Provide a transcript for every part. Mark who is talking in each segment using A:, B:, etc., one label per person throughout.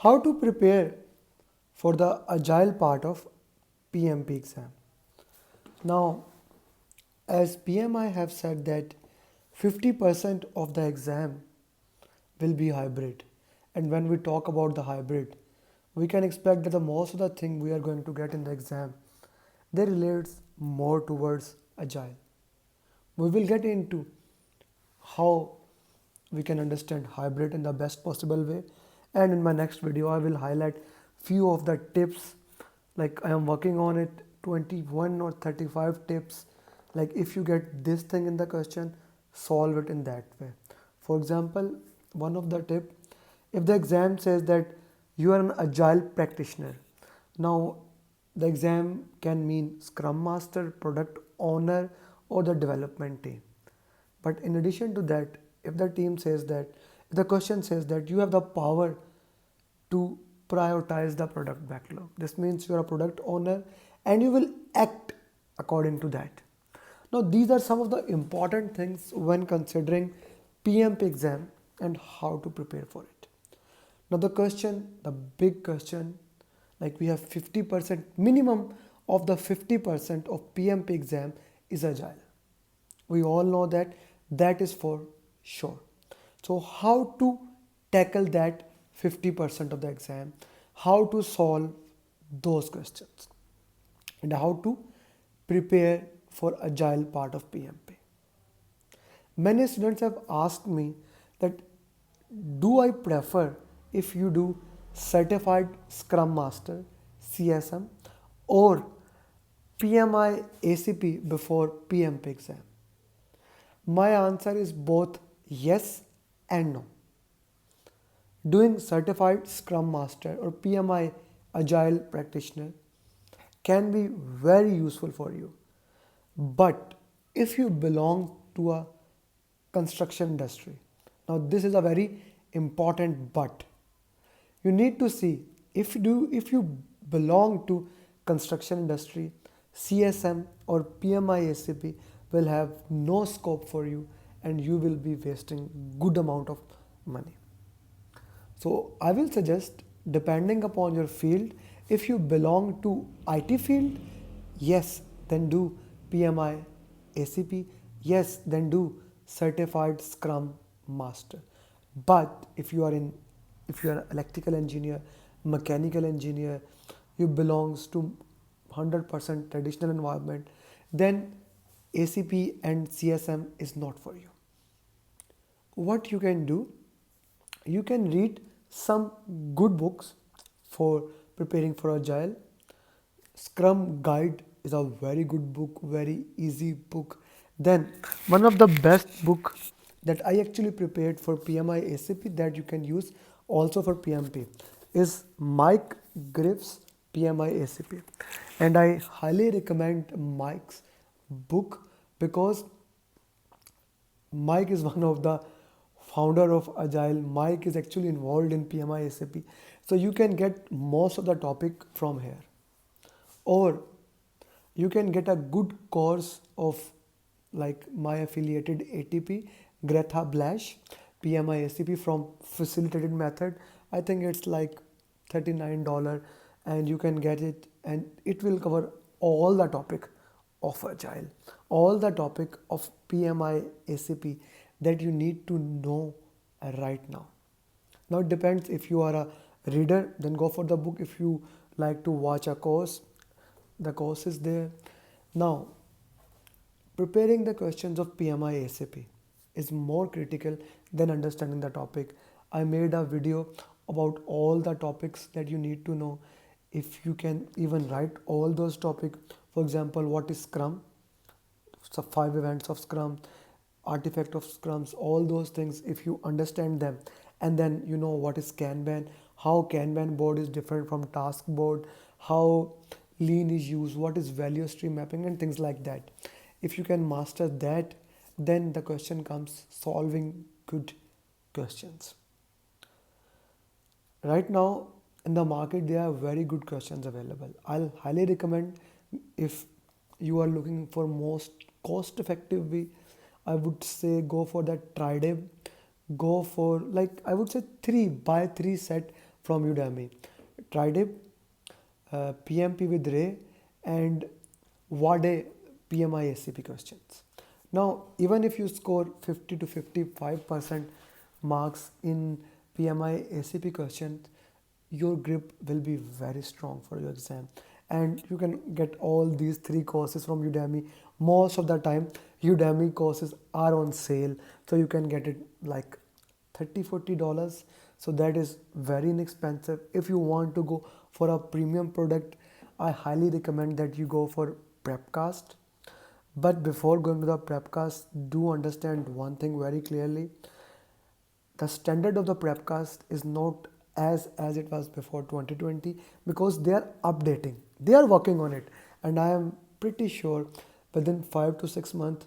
A: How to prepare for the agile part of PMP exam. Now, as PMI have said that 50% of the exam will be hybrid. And when we talk about the hybrid, we can expect that the most of the thing we are going to get in the exam, they relates more towards agile. We will get into how we can understand hybrid in the best possible way, and in my next video I will highlight few of the tips. Like I am working on it, 21 or 35 tips. Like if you get this thing in the question, solve it in that way. For example, one of the tip, if the exam says that you are an agile practitioner, now the exam can mean scrum master, product owner, or the development team. But in addition to that, if the team says that, if the question says that you have the power to prioritize the product backlog, this means you are a product owner and you will act according to that. Now, these are some of the important things when considering PMP exam and how to prepare for it. Now, the big question, like we have 50% minimum of the 50% of PMP exam is agile. We all know that that is for sure. So how to tackle that 50% of the exam, how to solve those questions, and how to prepare for agile part of PMP. Many students have asked me that do I prefer if you do certified scrum master CSM or PMI ACP before PMP exam. My answer is both yes and no. Doing certified scrum master or PMI agile practitioner can be very useful for you. But if you belong to a construction industry, now this is a very important but. You need to see if you belong to construction industry, CSM or PMI ACP will have no scope for you and you will be wasting good amount of money. So I will suggest, depending upon your field, if you belong to IT field, yes, then do PMI ACP, yes, then do certified Scrum Master. But if you are electrical engineer, mechanical engineer, you belongs to 100% traditional environment, then ACP and CSM is not for you. What you can do, you can read some good books for preparing for agile. Scrum Guide is a very good book, very easy book. Then one of the best book that I actually prepared for PMI ACP that you can use also for PMP is Mike Griff's PMI ACP, and I highly recommend Mike's book because Mike is one of the founder of Agile. Mike is actually involved in PMI SAP. So you can get most of the topic from here. Or you can get a good course of like my affiliated ATP, Greta Blash, PMI SAP from facilitated method. I think it's like $39 and you can get it and it will cover all the topic of agile, all the topic of PMI ACP that you need to know right now. Now it depends, if you are a reader then go for the book. If you like to watch a course, the course is there. Now preparing the questions of PMI ACP is more critical than understanding the topic. I made a video about all the topics that you need to know. If you can even write all those topics, for example, what is Scrum, so 5 events of Scrum, artifact of Scrums, all those things, if you understand them, and then you know what is Kanban, how Kanban board is different from task board, how lean is used, what is value stream mapping and things like that. If you can master that, then the question comes solving good questions. Right now in the market there are very good questions available. I'll highly recommend, if you are looking for most cost effective way, I would say go for that Trideb. Go for, like I would say, 3 buy 3 set from Udemy: TriDip, PMP with Ray, and Wade PMI ACP questions. Now, even if you score 50 to 55% marks in PMI ACP questions, your grip will be very strong for your exam. And you can get all these three courses from Udemy. Most of the time, Udemy courses are on sale, so you can get it like $30-40. So that is very inexpensive. If you want to go for a premium product, I highly recommend that you go for Prepcast. But before going to the Prepcast, do understand one thing very clearly: the standard of the Prepcast is not as it was before 2020, because they are updating, they are working on it, and I am pretty sure within 5 to 6 months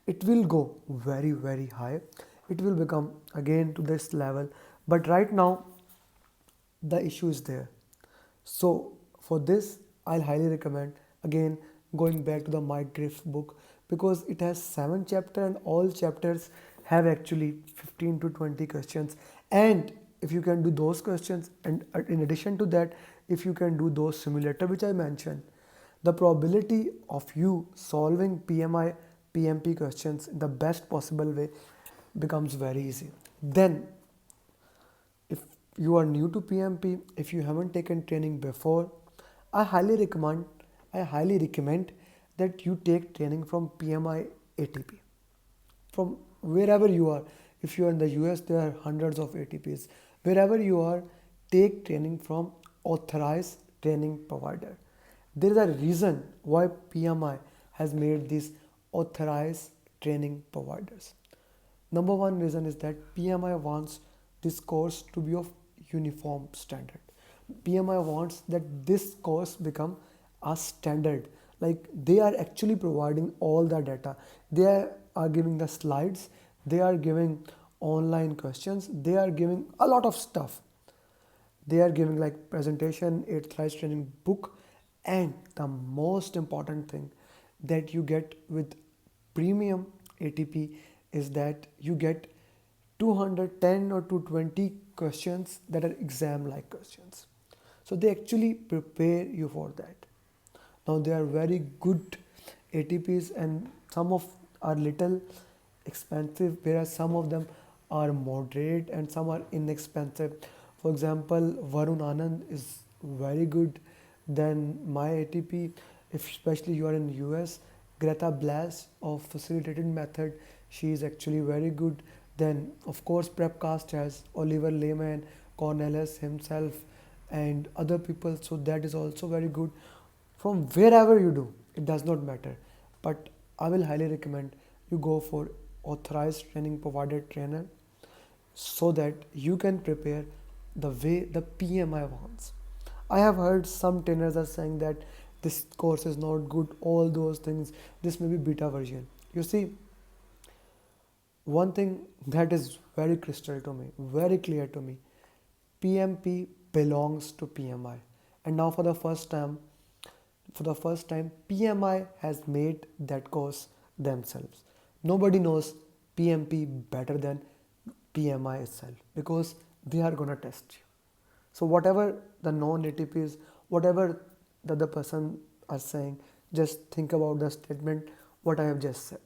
A: it will go very high. It will become again to this level, but right now the issue is there. So for this, I'll highly recommend again going back to the Mike Griff book, because it has 7 chapters and all chapters have actually 15 to 20 questions. And if you can do those questions, and in addition to that, if you can do those simulator which I mentioned, the probability of you solving PMI PMP questions in the best possible way becomes very easy. Then if you are new to PMP, if you haven't taken training before, I highly recommend I highly recommend that you take training from PMI ATP, from wherever you are. If you are in the US, there are hundreds of ATPs. Wherever you are, take training from authorized training provider. There is a reason why PMI has made these authorized training providers. Number one reason is that PMI wants this course to be of uniform standard. PMI wants that this course become a standard. Like, they are actually providing all the data. They are giving the slides, they are giving online questions, they are giving a lot of stuff. They are giving like presentation, authorized training book, and the most important thing that you get with premium ATP is that you get 210 or 220 questions that are exam like questions. So they actually prepare you for that. Now they are very good ATPs, and some of are little expensive, whereas some of them are moderate and some are inexpensive. For example, Varun Anand is very good. Then my ATP, if especially you are in US, Greta Blas of facilitated method, she is actually very good. Then of course Prepcast has Oliver Lehman, Cornelius himself, and other people. So that is also very good. From wherever you do, it does not matter. But I will highly recommend you go for authorized training provider trainer, so that you can prepare the way the PMI wants. I have heard some trainers are saying that this course is not good, all those things, this may be beta version. You see, one thing that is very crystal to me, very clear to me: PMP belongs to PMI. And now for the first time, PMI has made that course themselves. Nobody knows PMP better than PMI itself, because they are gonna test you. So whatever the non-ATPs, whatever the other person are saying, just think about the statement what I have just said.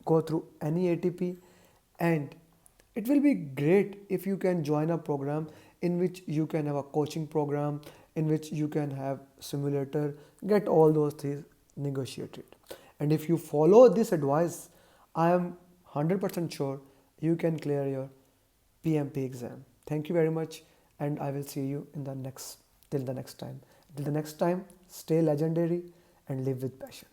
A: Go through any ATP, and it will be great if you can join a program in which you can have a coaching program, in which you can have simulator, get all those things negotiated. And if you follow this advice, I am 100% sure you can clear your PMP exam. Thank you very much, and I will see you in the next till the next time. Till the next time, stay legendary and live with passion.